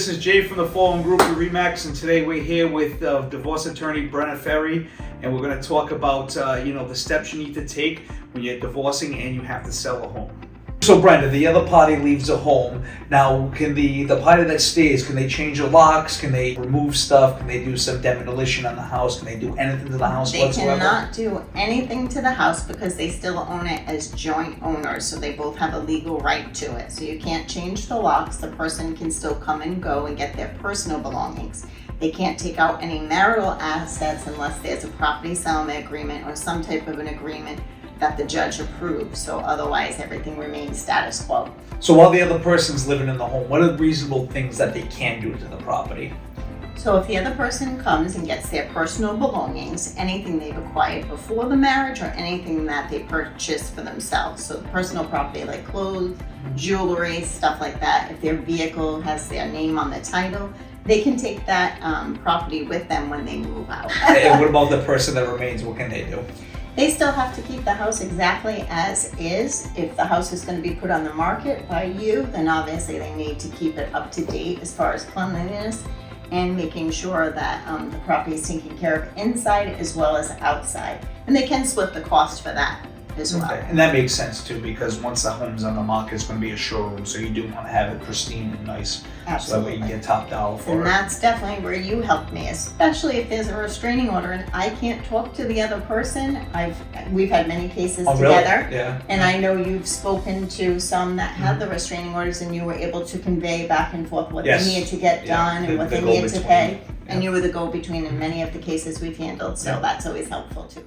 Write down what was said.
this is Jay from the Fallen Group of Remax, and today we're here with divorce attorney Brenna Ferry, and we're going to talk about the steps you need to take when you're divorcing and you have to sell a home. So Brenda, the other party leaves a home. Now, can the party that stays, can they change the locks? Can they remove stuff? Can they do some demolition on the house? Can they do anything to the house whatsoever? They cannot do anything to the house because they still own it as joint owners, so they both have a legal right to it. So you can't change the locks. The person can still come and go and get their personal belongings. They can't take out any marital assets unless there's a property settlement agreement or some type of an agreement that the judge approves. So otherwise, everything remains status quo. So while the other person's living in the home, what are reasonable things that they can do to the property? So if the other person comes and gets their personal belongings, anything they've acquired before the marriage or anything that they purchased for themselves, so personal property like clothes, jewelry, stuff like that, if their vehicle has their name on the title, they can take that property with them when they move out. And what about the person that remains? What can they do? They still have to keep the house exactly as is. If the house is going to be put on the market by you, then obviously they need to keep it up to date as far as cleanliness and making sure that the property is taken care of inside as well as outside. And they can split the cost for that as well. Okay. And that makes sense too, because once the home's on the market, it's going to be a showroom, so you do want to have it pristine and nice. Absolutely. So that way you can get top dollar for And it. that's definitely where you help me, especially if there's a restraining order and I can't talk to the other person. We've had many cases together. Really? Yeah. And I know you've spoken to some that had the restraining orders and you were able to convey back and forth what Yes. they needed to get done and what the they needed to go-between. pay. Yeah. And you were the go-between in many of the cases we've handled, so Yeah. that's always helpful too.